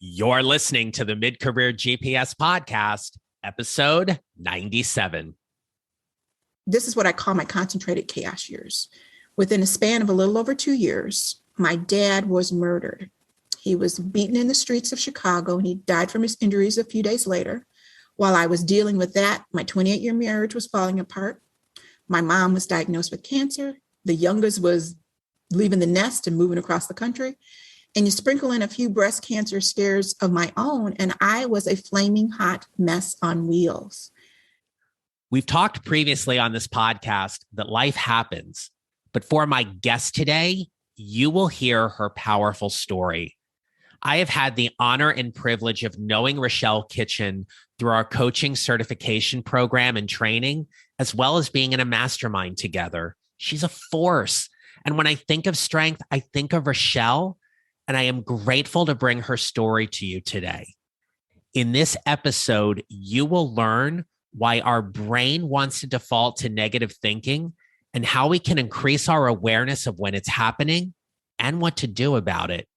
You're listening to the Mid-Career GPS podcast, episode 97. This is what I call my concentrated chaos years. Within a span of a little over 2 years, my dad was murdered. He was beaten in the streets of Chicago, and he died from his injuries a few days later. While I was dealing with that, my 28-year marriage was falling apart. My mom was diagnosed with cancer. The youngest was leaving the nest and moving across the country. And you sprinkle in a few breast cancer scares of my own, and I was a flaming hot mess on wheels. We've talked previously on this podcast that life happens, but for my guest today, you will hear her powerful story. I have had the honor and privilege of knowing Rachell Kitchen through our coaching certification program and training, as well as being in a mastermind together. She's a force. And when I think of strength, I think of Rachell, and I am grateful to bring her story to you today. In this episode, you will learn why our brain wants to default to negative thinking and how we can increase our awareness of when it's happening and what to do about it.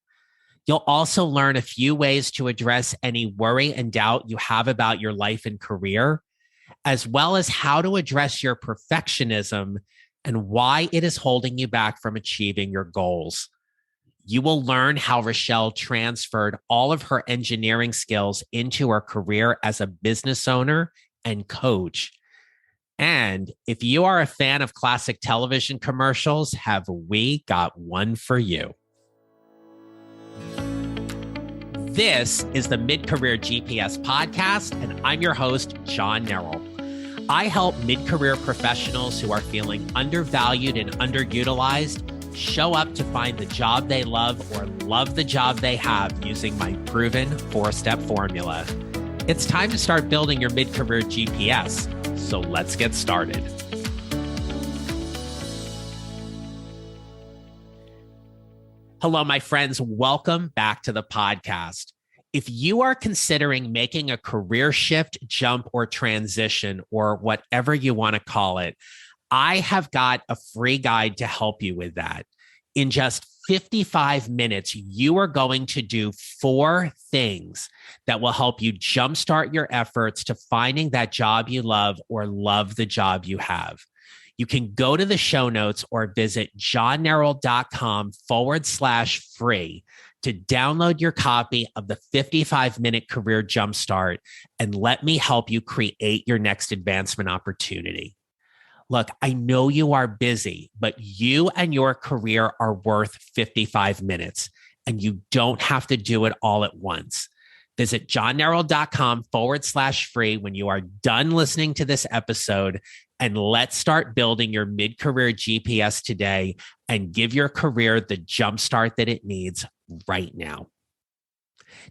You'll also learn a few ways to address any worry and doubt you have about your life and career, as well as how to address your perfectionism and why it is holding you back from achieving your goals. You will learn how Rachell transferred all of her engineering skills into her career as a business owner and coach. And if you are a fan of classic television commercials, have we got one for you. This is the Mid-Career GPS podcast, and I'm your host, John Nerrell. I help mid-career professionals who are feeling undervalued and underutilized show up to find the job they love or love the job they have using my proven 4-step formula. It's time to start building your mid-career GPS. So let's get started. Hello, my friends. Welcome back to the podcast. If you are considering making a career shift, jump, or transition, or whatever you want to call it, I have got a free guide to help you with that. In just 55 minutes, you are going to do 4 things that will help you jumpstart your efforts to finding that job you love or love the job you have. You can go to the show notes or visit johnnerrell.com/free to download your copy of the 55-minute career jumpstart and let me help you create your next advancement opportunity. Look, I know you are busy, but you and your career are worth 55 minutes, and you don't have to do it all at once. Visit johnnerrell.com/free when you are done listening to this episode, and let's start building your mid-career GPS today and give your career the jumpstart that it needs right now.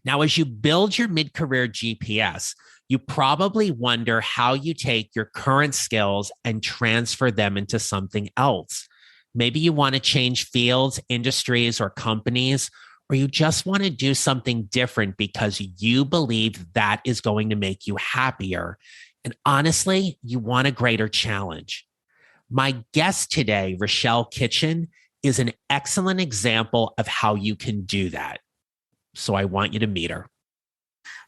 Now, as you build your mid-career GPS, you probably wonder how you take your current skills and transfer them into something else. Maybe you want to change fields, industries, or companies, or you just want to do something different because you believe that is going to make you happier. And honestly, you want a greater challenge. My guest today, Rachell Kitchen, is an excellent example of how you can do that. So I want you to meet her.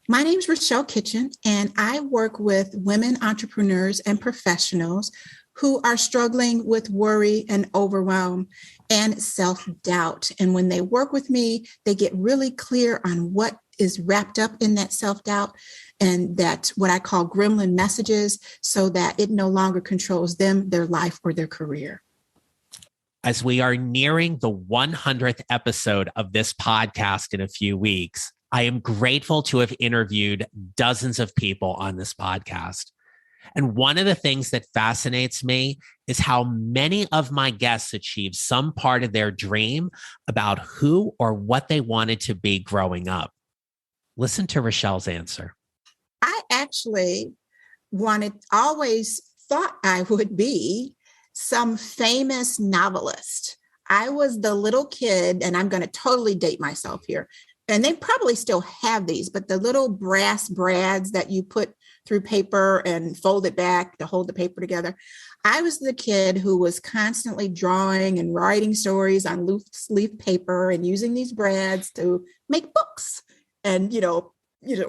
My name is Rachell Kitchen, and I work with women entrepreneurs and professionals who are struggling with worry and overwhelm and self-doubt. And when they work with me, they get really clear on what is wrapped up in that self-doubt and that what I call Gremlin messages, so that it no longer controls them, their life, or their career. As we are nearing the 100th episode of this podcast in a few weeks, I am grateful to have interviewed dozens of people on this podcast. And one of the things that fascinates me is how many of my guests achieve some part of their dream about who or what they wanted to be growing up. Listen to Rachell's answer. I actually always thought I would be some famous novelist. I was the little kid, and I'm going to totally date myself here. And they probably still have these, but the little brass brads that you put through paper and fold it back to hold the paper together. I was the kid who was constantly drawing and writing stories on loose leaf paper and using these brads to make books. and,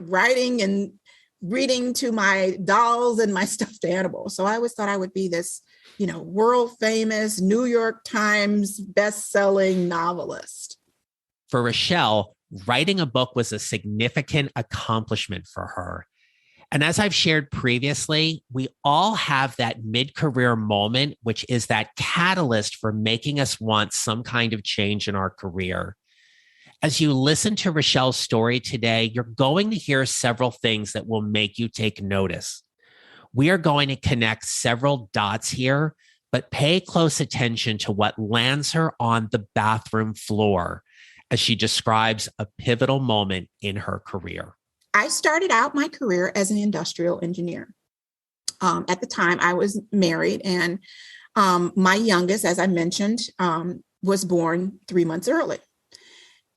writing and reading to my dolls and my stuffed animals. So I always thought I would be this, world famous New York Times best-selling novelist. For Rachell, writing a book was a significant accomplishment for her. And as I've shared previously, we all have that mid-career moment, which is that catalyst for making us want some kind of change in our career. As you listen to Rachell's story today, you're going to hear several things that will make you take notice. We are going to connect several dots here, but pay close attention to what lands her on the bathroom floor as she describes a pivotal moment in her career. I started out my career as an industrial engineer. At the time, I was married, and my youngest, as I mentioned, was born 3 months early.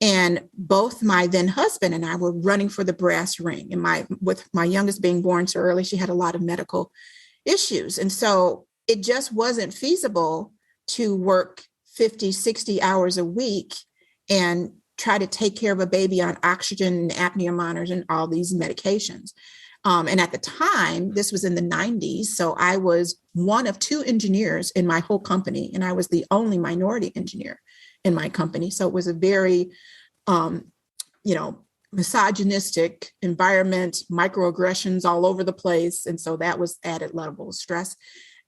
And both my then husband and I were running for the brass ring. And with my youngest being born so early, she had a lot of medical issues. And so it just wasn't feasible to work 50, 60 hours a week and try to take care of a baby on oxygen and apnea monitors and all these medications. And at the time, this was in the 90s. So I was one of 2 engineers in my whole company, and I was the only minority engineer in my company. So it was a very, misogynistic environment, microaggressions all over the place. And so that was added level of stress.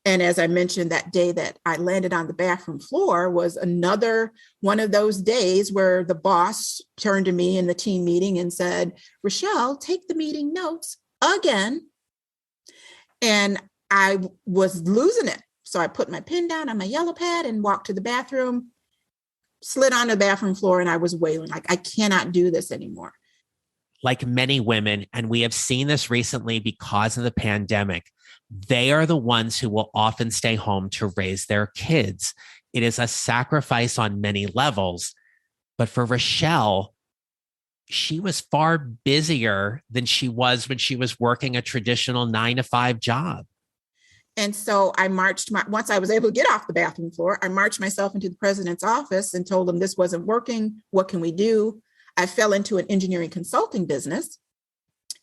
And as I mentioned, that day that I landed on the bathroom floor was another one of those days where the boss turned to me in the team meeting and said, "Rachell, take the meeting notes again." And I was losing it. So I put my pen down on my yellow pad and walked to the bathroom, slid on the bathroom floor, and I was wailing like, I cannot do this anymore. Like many women, and we have seen this recently because of the pandemic, they are the ones who will often stay home to raise their kids. It is a sacrifice on many levels. But for Rachell, she was far busier than she was when she was working a traditional 9-to-5 job. And so I once I was able to get off the bathroom floor, I marched myself into the president's office and told him this wasn't working. What can we do? I fell into an engineering consulting business,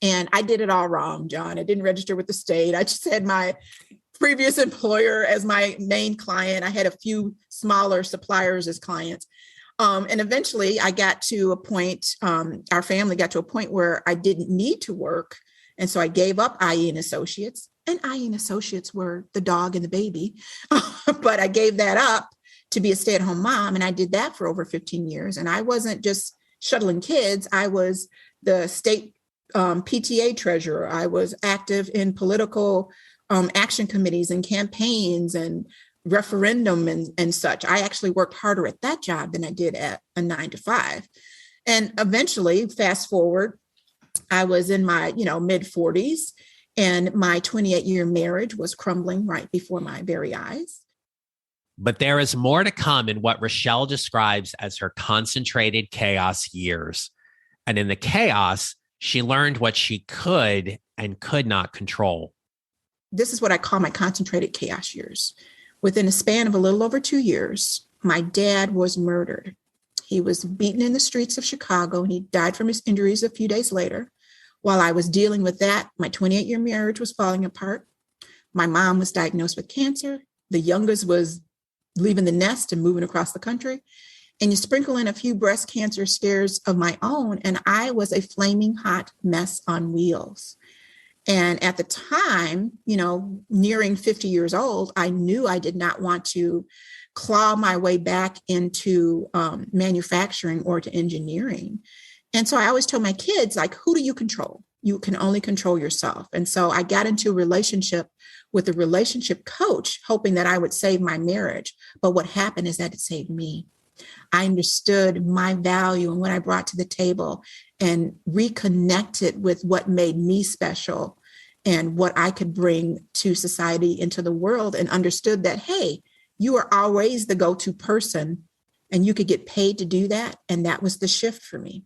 and I did it all wrong, John. I didn't register with the state. I just had my previous employer as my main client. I had a few smaller suppliers as clients. And eventually I got to a point, our family got to a point where I didn't need to work. And so I gave up IE and Associates, and IE and Associates were the dog and the baby. But I gave that up to be a stay-at-home mom. And I did that for over 15 years. And I wasn't just shuttling kids. I was the state PTA treasurer. I was active in political action committees and campaigns and referendum and such. I actually worked harder at that job than I did at a 9-to-5. And eventually, fast forward, I was in my, mid 40s, and my 28-year marriage was crumbling right before my very eyes. But there is more to come in what Rachell describes as her concentrated chaos years. And in the chaos, she learned what she could and could not control. This is what I call my concentrated chaos years. Within a span of a little over 2 years, my dad was murdered. He was beaten in the streets of Chicago, and he died from his injuries a few days later. While I was dealing with that, my 28-year marriage was falling apart. My mom was diagnosed with cancer. The youngest was leaving the nest and moving across the country. And you sprinkle in a few breast cancer scares of my own, and I was a flaming hot mess on wheels. And at the time, nearing 50 years old, I knew I did not want to claw my way back into manufacturing or to engineering. And so I always tell my kids, like, who do you control? You can only control yourself. And so I got into a relationship with a relationship coach, hoping that I would save my marriage. But what happened is that it saved me. I understood my value and what I brought to the table and reconnected with what made me special and what I could bring to society, into the world, and understood that, hey, you are always the go-to person and you could get paid to do that. And that was the shift for me.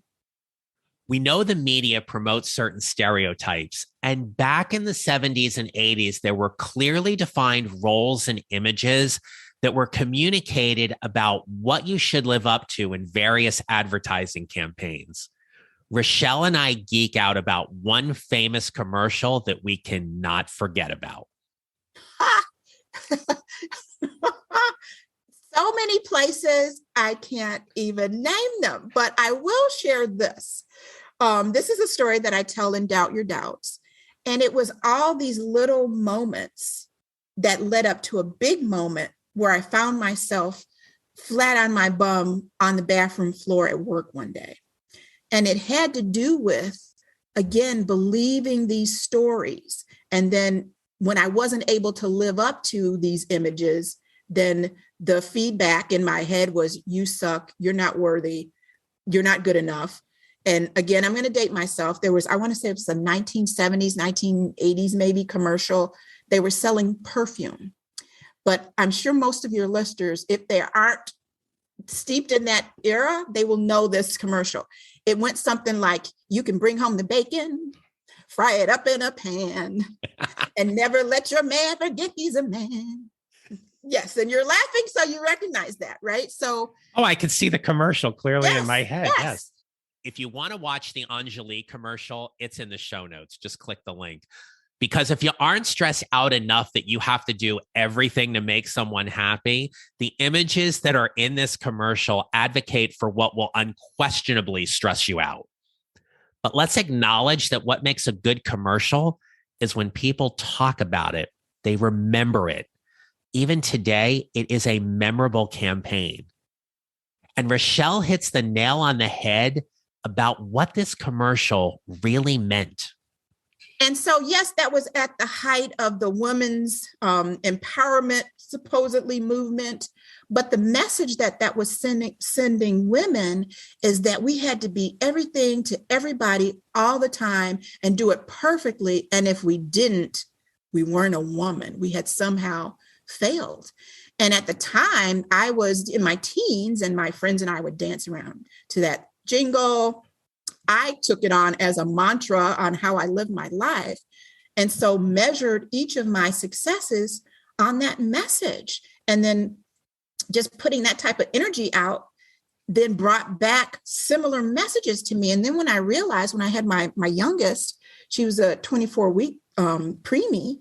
We know the media promotes certain stereotypes, and back in the 70s and 80s, there were clearly defined roles and images that were communicated about what you should live up to in various advertising campaigns. Rachell and I geek out about one famous commercial that we cannot forget about. So many places, I can't even name them, but I will share this. This is a story that I tell in Doubt Your Doubts. And it was all these little moments that led up to a big moment where I found myself flat on my bum on the bathroom floor at work one day. And it had to do with, again, believing these stories. And then when I wasn't able to live up to these images, then the feedback in my head was, you suck, you're not worthy, you're not good enough. And again, I'm going to date myself. There was, I want to say it was a 1970s, 1980s, maybe commercial. They were selling perfume. But I'm sure most of your listeners, if they aren't steeped in that era, they will know this commercial. It went something like, you can bring home the bacon, fry it up in a pan, and never let your man forget he's a man. Yes, and you're laughing, so you recognize that, right? So, I can see the commercial clearly in my head. Yes. If you want to watch the Enjoli commercial, it's in the show notes. Just click the link. Because if you aren't stressed out enough that you have to do everything to make someone happy, the images that are in this commercial advocate for what will unquestionably stress you out. But let's acknowledge that what makes a good commercial is when people talk about it, they remember it. Even today, it is a memorable campaign. And Rachell hits the nail on the head about what this commercial really meant. And so, yes, that was at the height of the women's empowerment, supposedly, movement. But the message that was sending women is that we had to be everything to everybody all the time and do it perfectly. And if we didn't, we weren't a woman. We had somehow failed. And at the time, I was in my teens and my friends and I would dance around to that jingle. I took it on as a mantra on how I lived my life. And so measured each of my successes on that message. And then just putting that type of energy out then brought back similar messages to me. And then when I realized, when I had my youngest, she was a 24-week preemie,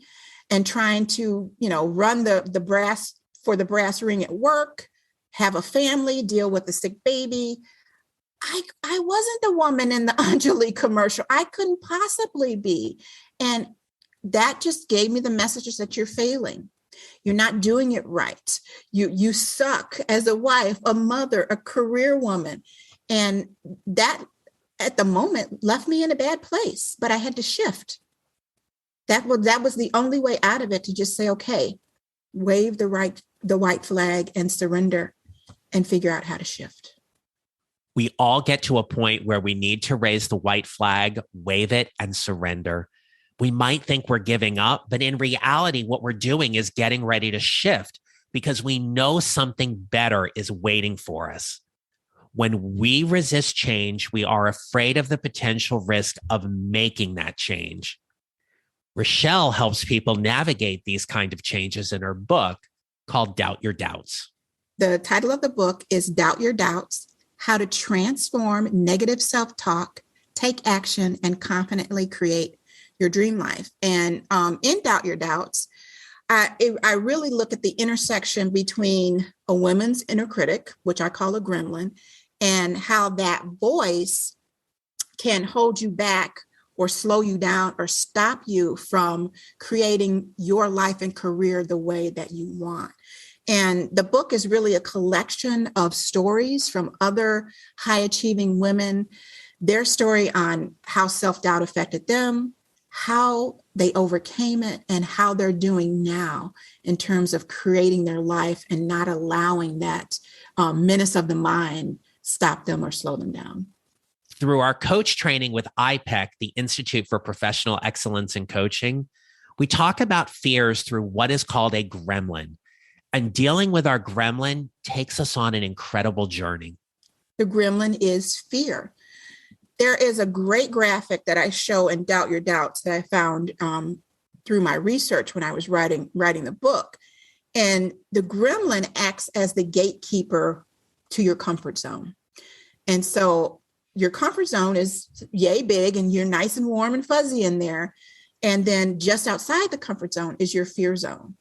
and trying to, run the brass ring at work, have a family, deal with a sick baby. I wasn't the woman in the Enjoli commercial. I couldn't possibly be. And that just gave me the messages that you're failing. You're not doing it right. You suck as a wife, a mother, a career woman. And that at the moment left me in a bad place, but I had to shift. That was the only way out of it, to just say, okay, wave the white flag and surrender and figure out how to shift. We all get to a point where we need to raise the white flag, wave it, and surrender. We might think we're giving up, but in reality, what we're doing is getting ready to shift because we know something better is waiting for us. When we resist change, we are afraid of the potential risk of making that change. Rachell helps people navigate these kind of changes in her book called Doubt Your Doubts. The title of the book is Doubt Your Doubts: How to Transform Negative Self-Talk, Take Action, and Confidently Create Your Dream Life. And in Doubt Your Doubts, I really look at the intersection between a woman's inner critic, which I call a gremlin, and how that voice can hold you back or slow you down or stop you from creating your life and career the way that you want. And the book is really a collection of stories from other high-achieving women, their story on how self-doubt affected them, how they overcame it, and how they're doing now in terms of creating their life and not allowing that menace of the mind stop them or slow them down. Through our coach training with IPEC, the Institute for Professional Excellence in Coaching, we talk about fears through what is called a gremlin. And dealing with our gremlin takes us on an incredible journey. The gremlin is fear. There is a great graphic that I show in Doubt Your Doubts that I found through my research when I was writing the book. And the gremlin acts as the gatekeeper to your comfort zone. And so your comfort zone is yay big and you're nice and warm and fuzzy in there. And then just outside the comfort zone is your fear zone.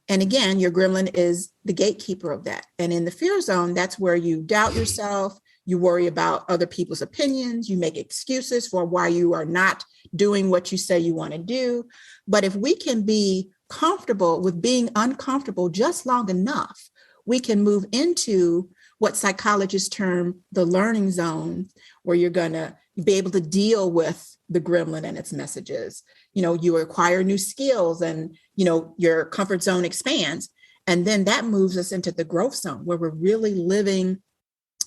And again, your gremlin is the gatekeeper of that. And in the fear zone, that's where you doubt yourself. You worry about other people's opinions. You make excuses for why you are not doing what you say you want to do. But if we can be comfortable with being uncomfortable just long enough, we can move into what psychologists term the learning zone, where you're going to be able to deal with the gremlin and its messages. You acquire new skills and, your comfort zone expands. And then that moves us into the growth zone, where we're really living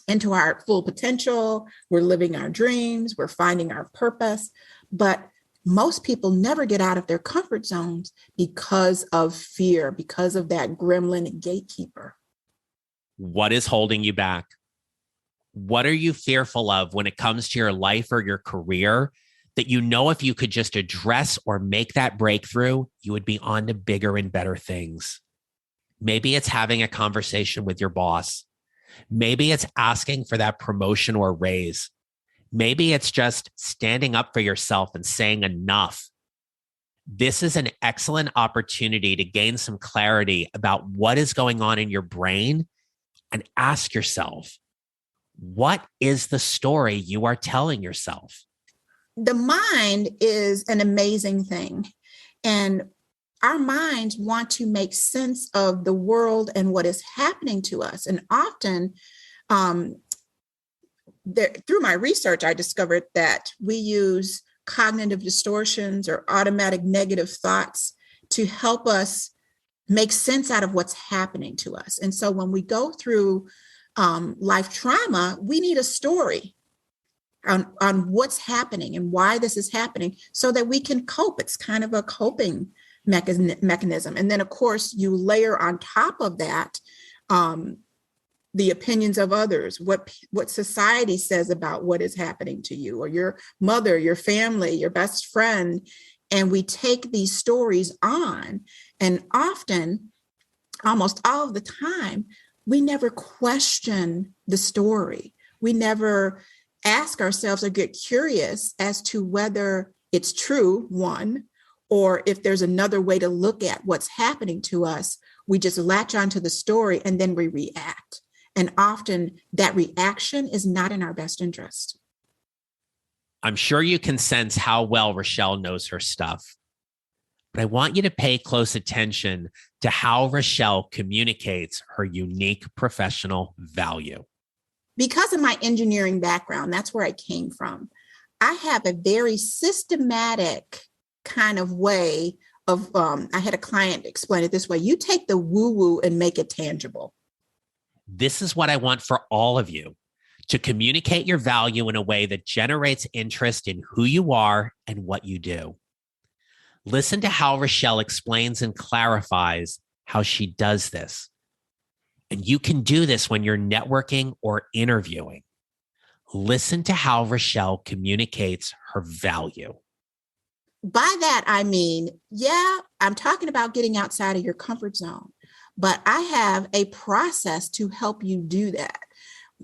into our full potential. We're living our dreams. We're finding our purpose. But most people never get out of their comfort zones because of fear, because of that gremlin gatekeeper. What is holding you back? What are you fearful of when it comes to your life or your career that if you could just address or make that breakthrough, you would be on to bigger and better things? Maybe it's having a conversation with your boss. Maybe it's asking for that promotion or raise. Maybe it's just standing up for yourself and saying enough. This is an excellent opportunity to gain some clarity about what is going on in your brain and ask yourself, what is the story you are telling yourself? The mind is an amazing thing. And our minds want to make sense of the world and what is happening to us. And often, through my research, I discovered that we use cognitive distortions or automatic negative thoughts to help us make sense out of what's happening to us. And so when we go through life trauma, we need a story on what's happening and why this is happening so that we can cope. It's kind of a coping mechanism. And then, of course, you layer on top of that the opinions of others, what society says about what is happening to you, or your mother, your family, your best friend. And we take these stories on. And often, almost all of the time, we never question the story. We never ask ourselves or get curious as to whether it's true, one, or if there's another way to look at what's happening to us. We just latch onto the story and then we react. And often that reaction is not in our best interest. I'm sure you can sense how well Rachell knows her stuff. But I want you to pay close attention to how Rachell communicates her unique professional value. Because of my engineering background, that's where I came from. I have a very systematic kind of way of, I had a client explain it this way: you take the woo-woo and make it tangible. This is what I want for all of you, to communicate your value in a way that generates interest in who you are and what you do. Listen to how Rachell explains and clarifies how she does this. And you can do this when you're networking or interviewing. Listen to how Rachell communicates her value. By that, I mean, I'm talking about getting outside of your comfort zone, but I have a process to help you do that.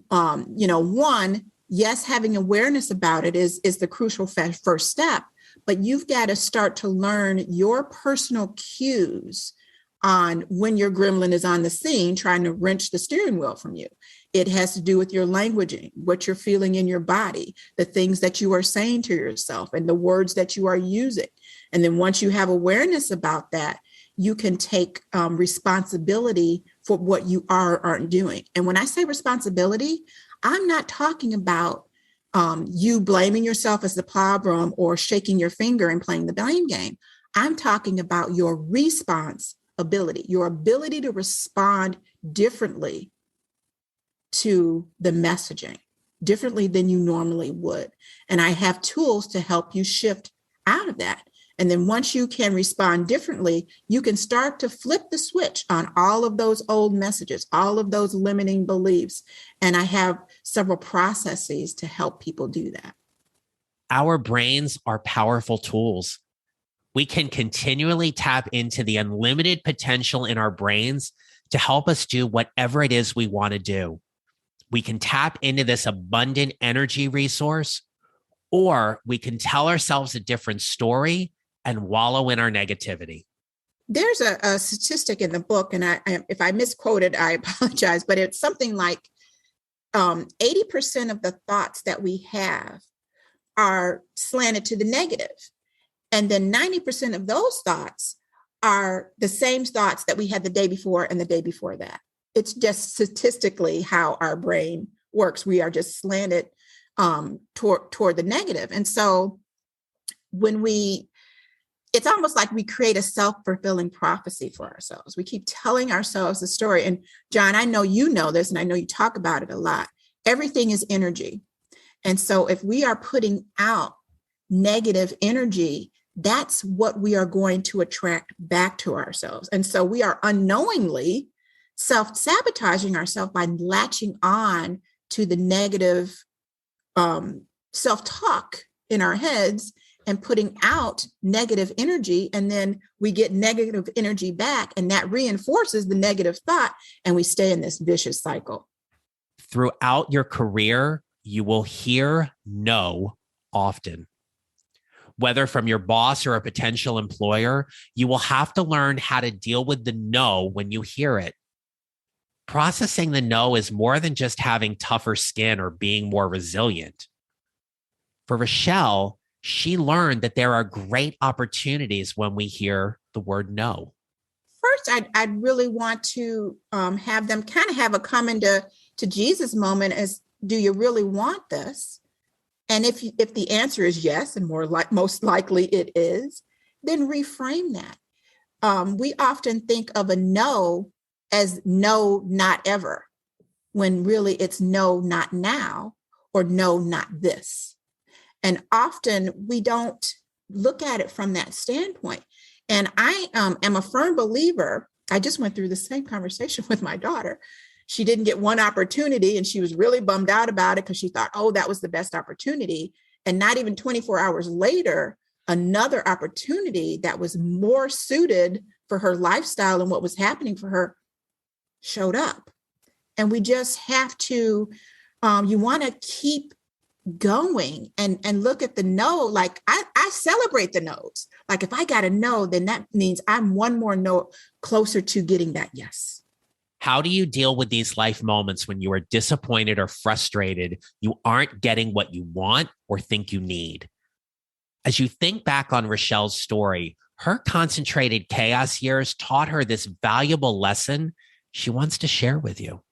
One, yes, having awareness about it is the crucial first step, but you've got to start to learn your personal cues on when your gremlin is on the scene trying to wrench the steering wheel from you. It has to do with your languaging, what you're feeling in your body, the things that you are saying to yourself, and the words that you are using. And then once you have awareness about that, you can take responsibility for what you are or aren't doing. And when I say responsibility, I'm not talking about you blaming yourself as the problem or shaking your finger and playing the blame game. I'm talking about your response ability, your ability to respond differently to the messaging, differently than you normally would. And I have tools to help you shift out of that. And then once you can respond differently, you can start to flip the switch on all of those old messages, all of those limiting beliefs. And I have several processes to help people do that. Our brains are powerful tools. We can continually tap into the unlimited potential in our brains to help us do whatever it is we want to do. We can tap into this abundant energy resource, or we can tell ourselves a different story and wallow in our negativity. There's a statistic in the book, and if I misquoted, I apologize, but it's something like 80% of the thoughts that we have are slanted to the negative. And then 90% of those thoughts are the same thoughts that we had the day before and the day before that. It's just statistically how our brain works. We are just slanted toward the negative. And so it's almost like we create a self-fulfilling prophecy for ourselves. We keep telling ourselves the story. And John, I know you know this, and I know you talk about it a lot. Everything is energy. And so if we are putting out negative energy, that's what we are going to attract back to ourselves. And so we are unknowingly self-sabotaging ourselves by latching on to the negative self-talk in our heads and putting out negative energy. And then we get negative energy back, and that reinforces the negative thought, and we stay in this vicious cycle. Throughout your career, you will hear no often. Whether from your boss or a potential employer, you will have to learn how to deal with the no when you hear it. Processing the no is more than just having tougher skin or being more resilient. For Rachell, she learned that there are great opportunities when we hear the word no. First, I'd really want to have them kind of have a coming to Jesus moment as, do you really want this? And if the answer is yes, and most likely it is, then reframe that. We often think of a no as no, not ever, when really it's no, not now, or no, not this. And often we don't look at it from that standpoint. And I am a firm believer. I just went through the same conversation with my daughter. She didn't get one opportunity, and she was really bummed out about it because she thought, oh, that was the best opportunity. And not even 24 hours later, another opportunity that was more suited for her lifestyle and what was happening for her showed up. And we just have to, you want to keep going and look at the no. Like I celebrate the no's. Like if I got a no, then that means I'm one more no closer to getting that yes. How do you deal with these life moments when you are disappointed or frustrated, you aren't getting what you want or think you need? As you think back on Rachell's story, her concentrated chaos years taught her this valuable lesson she wants to share with you.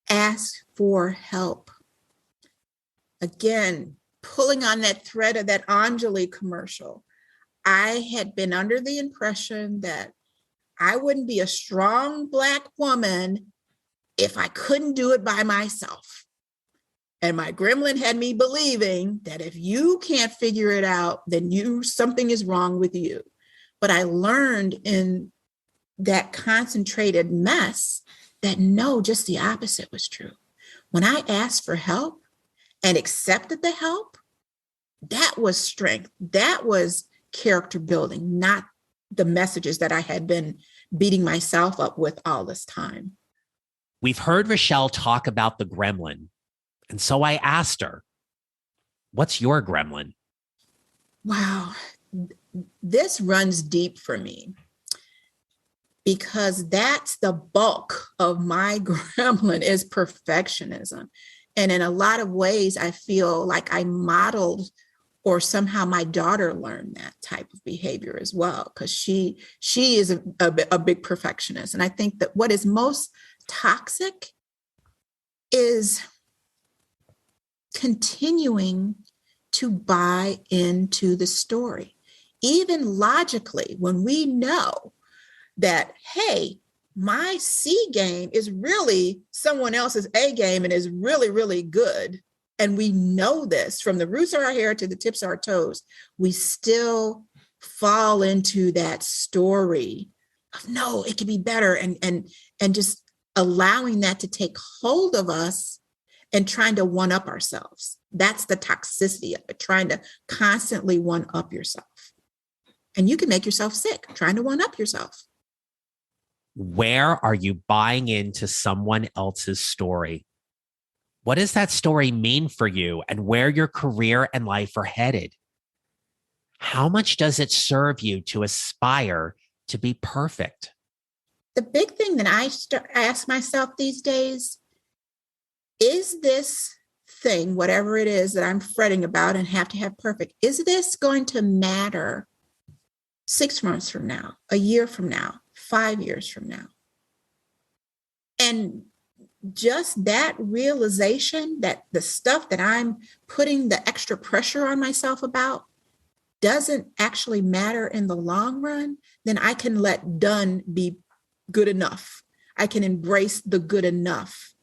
Ask for help. Again, pulling on that thread of that Enjoli commercial, I had been under the impression that I wouldn't be a strong Black woman if I couldn't do it by myself. And my gremlin had me believing that if you can't figure it out, then something is wrong with you. But I learned in that concentrated mess that no, just the opposite was true. When I asked for help and accepted the help, that was strength. That was character building, not the messages that I had been beating myself up with all this time. We've heard Rachell talk about the gremlin. And so I asked her, what's your gremlin? Wow. This runs deep for me because that's the bulk of my gremlin is perfectionism. And in a lot of ways, I feel like I modeled or somehow my daughter learned that type of behavior as well, because she is a big perfectionist. And I think that what is most toxic is continuing to buy into the story. Even logically, when we know that, hey, my C game is really someone else's A game and is really, really good. And we know this from the roots of our hair to the tips of our toes, we still fall into that story of no, it could be better. And just allowing that to take hold of us and trying to one up ourselves. That's the toxicity of it, trying to constantly one up yourself. And you can make yourself sick trying to one up yourself. Where are you buying into someone else's story? What does that story mean for you and where your career and life are headed? How much does it serve you to aspire to be perfect? The big thing that I ask myself these days, is this thing, whatever it is that I'm fretting about and have to have perfect, is this going to matter 6 months from now, a year from now, 5 years from now? And just that realization that the stuff that I'm putting the extra pressure on myself about doesn't actually matter in the long run, then I can let done be good enough. I can embrace the good enough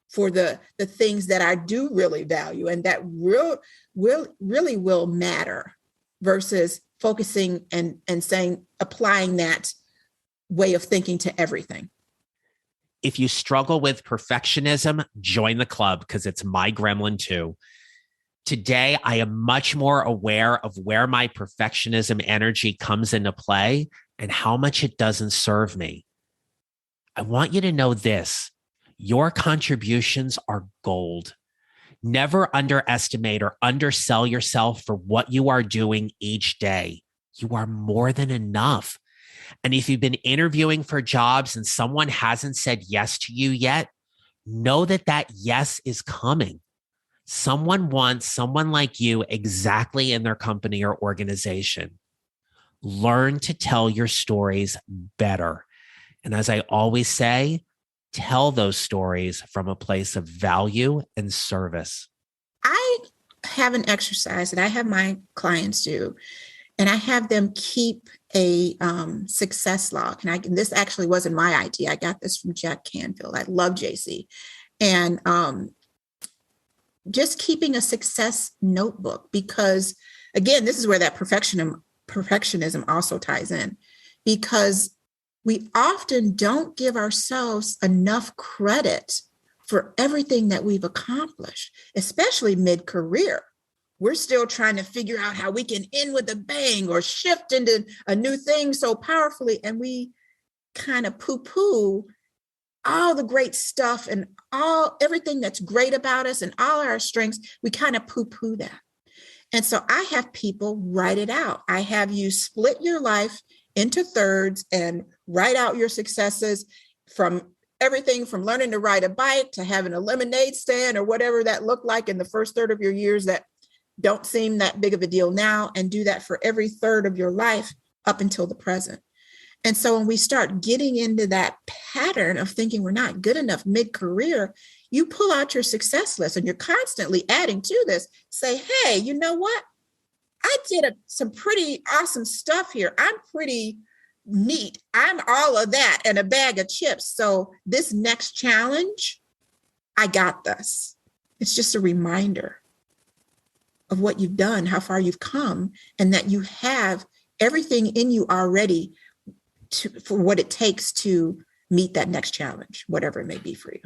for the things that I do really value and that really will matter, versus focusing and saying, applying that way of thinking to everything. If you struggle with perfectionism, join the club because it's my gremlin too. Today, I am much more aware of where my perfectionism energy comes into play and how much it doesn't serve me. I want you to know this: your contributions are gold. Never underestimate or undersell yourself for what you are doing each day. You are more than enough. And if you've been interviewing for jobs and someone hasn't said yes to you yet, know that that yes is coming. Someone wants someone like you exactly in their company or organization. Learn to tell your stories better. And as I always say, tell those stories from a place of value and service. I have an exercise that I have my clients do, and I have them keep a success log. And this actually wasn't my idea. I got this from Jack Canfield. I love JC. And just keeping a success notebook, because again, this is where that perfectionism also ties in, because we often don't give ourselves enough credit for everything that we've accomplished, especially mid-career. We're still trying to figure out how we can end with a bang or shift into a new thing so powerfully. And we kind of poo-poo all the great stuff and everything that's great about us and all our strengths. We kind of poo-poo that. And so I have people write it out. I have you split your life into thirds and write out your successes, from everything from learning to ride a bike to having a lemonade stand or whatever that looked like in the first third of your years that don't seem that big of a deal now, and do that for every third of your life up until the present. And so when we start getting into that pattern of thinking we're not good enough mid-career, you pull out your success list and you're constantly adding to this. Say, hey, you know what? I did some pretty awesome stuff here. I'm pretty neat. I'm all of that and a bag of chips. So this next challenge, I got this. It's just a reminder of what you've done, how far you've come, and that you have everything in you already for what it takes to meet that next challenge, whatever it may be for you.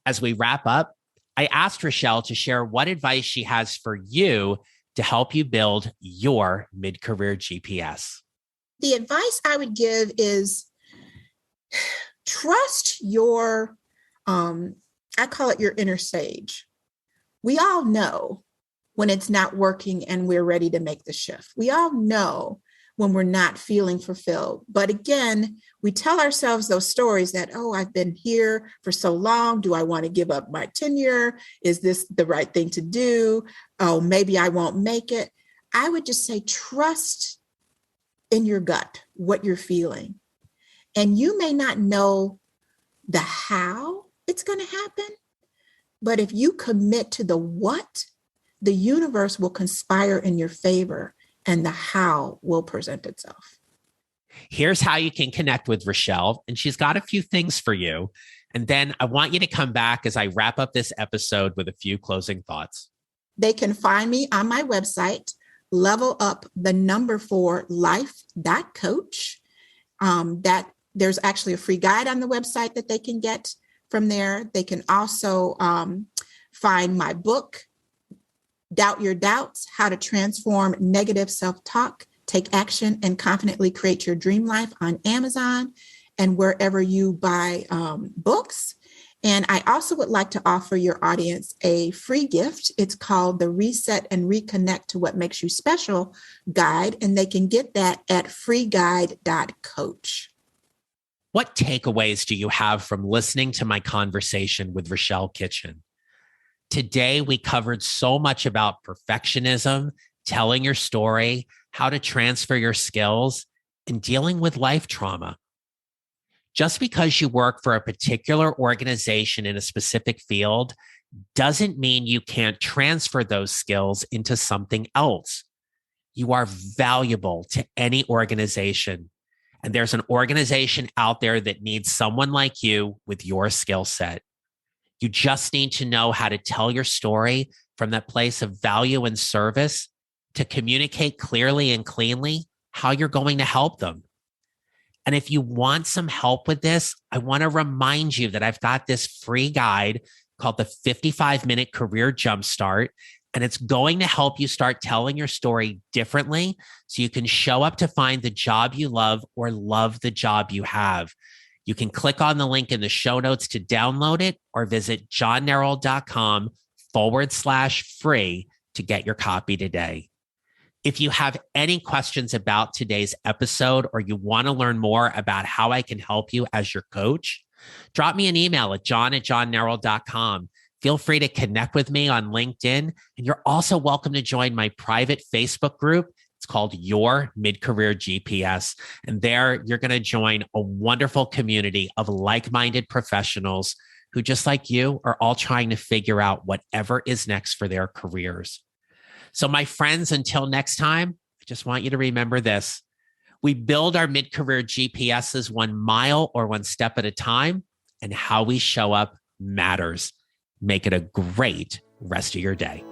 As we wrap up, I asked Rachell to share what advice she has for you to help you build your mid-career GPS. The advice I would give is trust your, I call it your inner sage. We all know when it's not working and we're ready to make the shift. We all know when we're not feeling fulfilled. But again, we tell ourselves those stories that, oh, I've been here for so long. Do I want to give up my tenure? Is this the right thing to do? Oh, maybe I won't make it. I would just say, trust in your gut, what you're feeling. And you may not know the how it's going to happen, but if you commit to the what, the universe will conspire in your favor and the how will present itself. Here's how you can connect with Rachell, and she's got a few things for you. And then I want you to come back as I wrap up this episode with a few closing thoughts. They can find me on my website, leveluplife.coach. That there's actually a free guide on the website that they can get from there. They can also find my book, Doubt Your Doubts, How to Transform Negative Self-Talk, Take Action, and Confidently Create Your Dream Life, on Amazon and wherever you buy books. And I also would like to offer your audience a free gift. It's called the Reset and Reconnect to What Makes You Special guide, and they can get that at freeguide.coach. What takeaways do you have from listening to my conversation with Rachell Kitchen? Today, we covered so much about perfectionism, telling your story, how to transfer your skills, and dealing with life trauma. Just because you work for a particular organization in a specific field doesn't mean you can't transfer those skills into something else. You are valuable to any organization. And there's an organization out there that needs someone like you with your skill set. You just need to know how to tell your story from that place of value and service to communicate clearly and cleanly how you're going to help them. And if you want some help with this, I want to remind you that I've got this free guide called the 55-Minute Career Jumpstart, and it's going to help you start telling your story differently so you can show up to find the job you love or love the job you have. You can click on the link in the show notes to download it or visit johnneral.com/free to get your copy today. If you have any questions about today's episode or you want to learn more about how I can help you as your coach, drop me an email at john@johnneral.com. Feel free to connect with me on LinkedIn. And you're also welcome to join my private Facebook group. It's called Your Mid-Career GPS. And there you're going to join a wonderful community of like-minded professionals who, just like you, are all trying to figure out whatever is next for their careers. So my friends, until next time, I just want you to remember this. We build our mid-career GPSs 1 mile or 1 step at a time, and how we show up matters. Make it a great rest of your day.